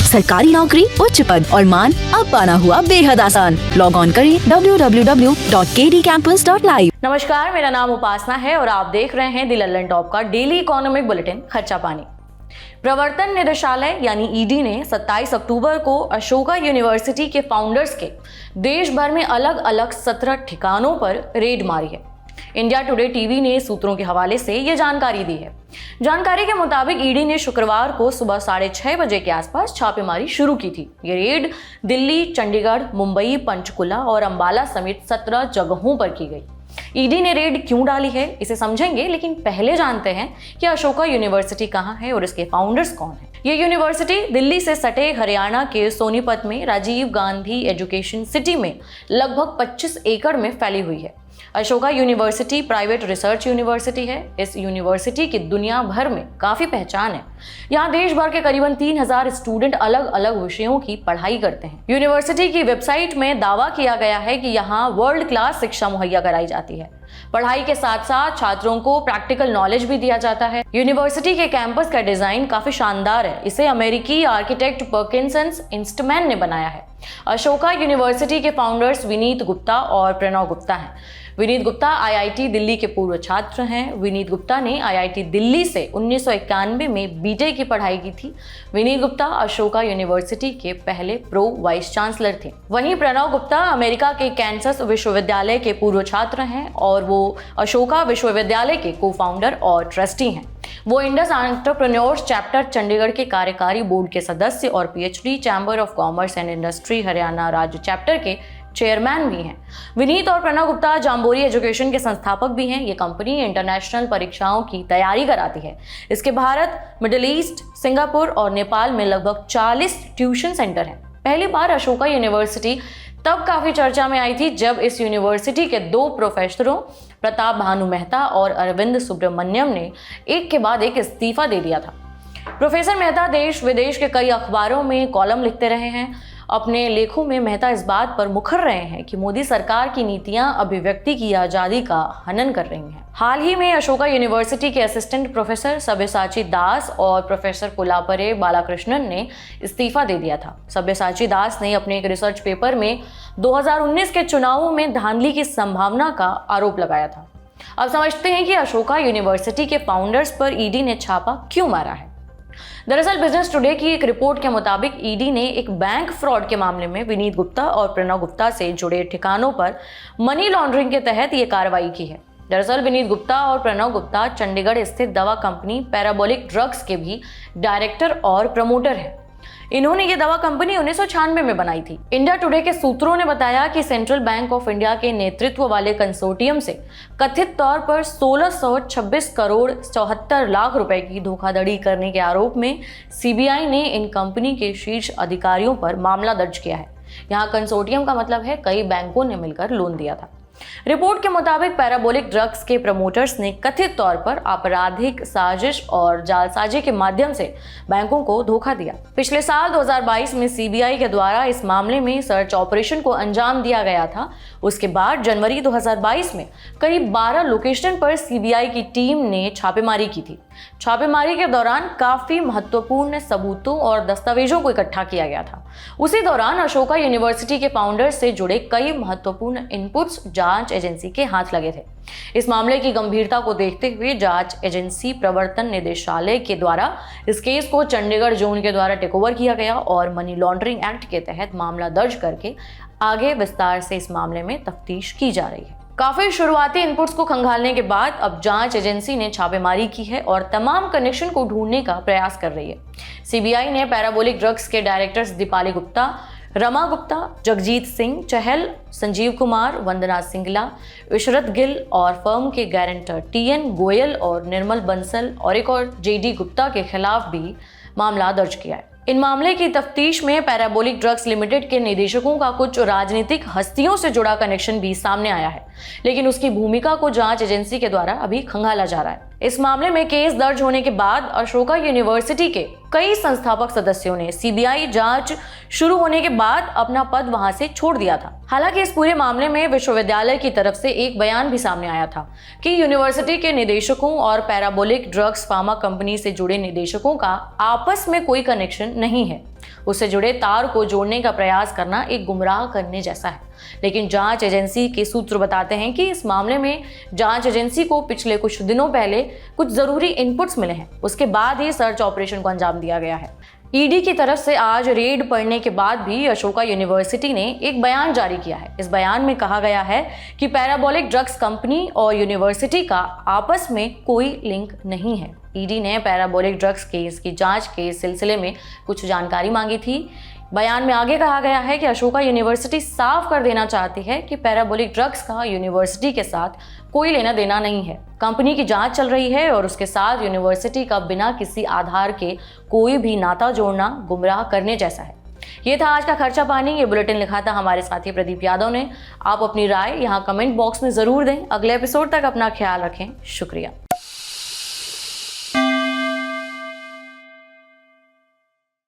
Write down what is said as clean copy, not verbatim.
सरकारी नौकरी, उच्च पद और मान अब पाना हुआ बेहद आसान। लॉग ऑन करें www.kdcampus.live। नमस्कार, मेरा नाम उपासना है और आप देख रहे हैं द लल्लन टॉप का डेली इकोनॉमिक बुलेटिन खर्चा पानी। प्रवर्तन निदेशालय यानी ईडी ने 27 अक्टूबर को अशोका यूनिवर्सिटी के फाउंडर्स के देश भर में अलग अलग 17 ठिकानों पर रेड मारी है। इंडिया टुडे टीवी ने सूत्रों के हवाले से ये जानकारी दी है। जानकारी के मुताबिक ईडी ने शुक्रवार को सुबह 6:30 बजे के आसपास छापेमारी शुरू की थी। ये रेड दिल्ली, चंडीगढ़, मुंबई, पंचकुला और अंबाला समेत 17 जगहों पर की गई। ईडी ने रेड क्यों डाली है, इसे समझेंगे, लेकिन पहले जानते हैं कि अशोका यूनिवर्सिटी कहाँ है और इसके फाउंडर्स कौन हैं। ये यूनिवर्सिटी दिल्ली से सटे हरियाणा के सोनीपत में राजीव गांधी एजुकेशन सिटी में लगभग 25 एकड़ में फैली हुई है। Ashoka university private research university है। इस यूनिवर्सिटी की दुनिया भर में काफी पहचान है। यहाँ देश भर के करीबन 3000 स्टूडेंट अलग अलग विषयों की पढ़ाई करते हैं। यूनिवर्सिटी की वेबसाइट में दावा किया गया है कि यहाँ वर्ल्ड क्लास शिक्षा मुहैया कराई जाती है। पढ़ाई के साथ साथ छात्रों को प्रैक्टिकल नॉलेज भी दिया जाता है। यूनिवर्सिटी के कैंपस का डिजाइन काफी शानदार है। इसे अमेरिकी आर्किटेक्ट पर्किंसन इंस्टमैन ने बनाया है। अशोका यूनिवर्सिटी के फाउंडर्स विनीत गुप्ता और प्रणव गुप्ता हैं। विनीत गुप्ता आईआईटी दिल्ली के पूर्व छात्र हैं। विनीत गुप्ता ने आईआईटी दिल्ली से 1991 में बीटेक की पढ़ाई की थी। विनीत गुप्ता अशोका यूनिवर्सिटी के पहले प्रो वाइस चांसलर थे। वहीं प्रणव गुप्ता अमेरिका के कैंसस विश्वविद्यालय के पूर्व छात्र हैं और वो अशोका विश्वविद्यालय के को फाउंडर और ट्रस्टी हैं। वो इंडस एंटरप्रेन्योर्स चैप्टर चंडीगढ़ के कार्यकारी बोर्ड के सदस्य और PhD chamber of commerce and industry Haryana राज्य चैप्टर के चेयरमैन भी हैं। विनीत और प्रणव गुप्ता जाम्बोरी एजुकेशन के संस्थापक भी हैं। ये कंपनी इंटरनेशनल परीक्षाओं की तैयारी कराती है। इसके भारत, मिडिल ईस्ट, सिंगापुर और नेपाल में लगभग 40 ट्यूशन सेंटर हैं। पहली बार अशोका यूनिवर्सिटी तब काफी चर्चा में आई थी जब इस यूनिवर्सिटी के 2 प्रोफेसरों प्रताप भानु मेहता और अरविंद सुब्रमण्यम ने एक के बाद एक इस्तीफा दे दिया था। प्रोफेसर मेहता देश विदेश के कई अखबारों में कॉलम लिखते रहे हैं। अपने लेखों में मेहता इस बात पर मुखर रहे हैं कि मोदी सरकार की नीतियां अभिव्यक्ति की आजादी का हनन कर रही हैं। हाल ही में अशोका यूनिवर्सिटी के असिस्टेंट प्रोफेसर सब्यसाची दास और प्रोफेसर पुलापरे बालाकृष्णन ने इस्तीफा दे दिया था। सब्यसाची दास ने अपने एक रिसर्च पेपर में 2019 के चुनावों में धांधली की संभावना का आरोप लगाया था। अब समझते हैं कि अशोका यूनिवर्सिटी के फाउंडर्स पर ईडी ने छापा क्यों मारा है। दरअसल बिजनेस टुडे की एक रिपोर्ट के मुताबिक ईडी ने एक बैंक फ्रॉड के मामले में विनीत गुप्ता और प्रणव गुप्ता से जुड़े ठिकानों पर मनी लॉन्ड्रिंग के तहत ये कार्रवाई की है। दरअसल विनीत गुप्ता और प्रणव गुप्ता चंडीगढ़ स्थित दवा कंपनी पैराबोलिक ड्रग्स के भी डायरेक्टर और प्रमोटर हैं। इन्होंने ये दवा कंपनी 1996 में बनाई थी। इंडिया टुडे के सूत्रों ने बताया कि सेंट्रल बैंक ऑफ इंडिया के नेतृत्व वाले कंसोर्टियम से कथित तौर पर 1626 करोड़ 74 लाख रुपए की धोखाधड़ी करने के आरोप में सीबीआई ने इन कंपनी के शीर्ष अधिकारियों पर मामला दर्ज किया है। यहाँ कंसोर्टियम का मतलब है कई बैंकों ने मिलकर लोन दिया था। रिपोर्ट के मुताबिक पैराबोलिक ड्रग्स के प्रमोटर्स ने कथित तौर पर आपराधिक साजिश और जालसाजी के माध्यम से बैंकों को धोखा दिया। पिछले साल 2022 में सीबीआई के द्वारा इस मामले में सर्च ऑपरेशन को अंजाम दिया गया था। उसके बाद जनवरी 2022 में करीब 12 लोकेशन पर सीबीआई की टीम ने छापेमारी की थी। छापेमारी के दौरान काफी महत्वपूर्ण सबूतों और दस्तावेजों को इकट्ठा किया गया था। उसी दौरान अशोका यूनिवर्सिटी के फाउंडर्स से जुड़े कई महत्वपूर्ण इनपुट्स जांच एजेंसी के हाथ लगे थे। इस मामले की गंभीरता को देखते हुए जांच एजेंसी प्रवर्तन निदेशालय के द्वारा इस केस को चंडीगढ़ जोन के द्वारा टेकओवर किया गया और मनी लॉन्ड्रिंग एक्ट के तहत मामला दर्ज करके आगे विस्तार से इस मामले में तफ्तीश की जा रही है। काफी शुरुआती इनपुट्स को खंगालने के बाद अब जांच एजेंसी ने छापेमारी की है और तमाम कनेक्शन को ढूंढने का प्रयास कर रही है। सीबीआई ने पैराबोलिक ड्रग्स के डायरेक्टर्स दीपाली गुप्ता, रमा गुप्ता, जगजीत सिंह चहल, संजीव कुमार, वंदना सिंगला, इशरत गिल और फर्म के गारंटर टीएन गोयल और निर्मल बंसल और एक और जेडी गुप्ता के खिलाफ भी मामला दर्ज किया है। इन मामले की तफ्तीश में पैराबोलिक ड्रग्स लिमिटेड के निदेशकों का कुछ राजनीतिक हस्तियों से जुड़ा कनेक्शन भी सामने आया है, लेकिन उसकी भूमिका को जांच एजेंसी के द्वारा अभी खंगाला जा रहा है। इस मामले में केस दर्ज होने के बाद अशोका यूनिवर्सिटी के कई संस्थापक सदस्यों ने सीबीआई जांच शुरू होने के बाद अपना पद वहां से छोड़ दिया था। हालांकि इस पूरे मामले में विश्वविद्यालय की तरफ से एक बयान भी सामने आया था कि यूनिवर्सिटी के निदेशकों और पैराबोलिक ड्रग्स फार्मा कंपनी से जुड़े निदेशकों का आपस में कोई कनेक्शन नहीं है। उससे जुड़े तार को जोड़ने का प्रयास करना एक गुमराह करने जैसा है। लेकिन जांच एजेंसी के सूत्र बताते हैं कि इस मामले में जांच एजेंसी को पिछले कुछ दिनों पहले कुछ जरूरी इनपुट्स मिले हैं, उसके बाद ही सर्च ऑपरेशन को अंजाम दिया गया है। ईडी की तरफ से आज रेड पड़ने के बाद भी अशोका यूनिवर्सिटी ने एक बयान जारी किया है। इस बयान में कहा गया है कि पैराबोलिक ड्रग्स कंपनी और यूनिवर्सिटी का आपस में कोई लिंक नहीं है। ईडी ने पैराबोलिक ड्रग्स केस की जांच के सिलसिले में कुछ जानकारी मांगी थी। बयान में आगे कहा गया है कि अशोका यूनिवर्सिटी साफ कर देना चाहती है कि पैराबोलिक ड्रग्स का यूनिवर्सिटी के साथ कोई लेना देना नहीं है। कंपनी की जांच चल रही है और उसके साथ यूनिवर्सिटी का बिना किसी आधार के कोई भी नाता जोड़ना गुमराह करने जैसा है। ये था आज का खर्चा पानी। ये बुलेटिन लिखा था हमारे साथी प्रदीप यादव ने। आप अपनी राय यहाँ कमेंट बॉक्स में जरूर दें। अगले एपिसोड तक अपना ख्याल रखें। शुक्रिया।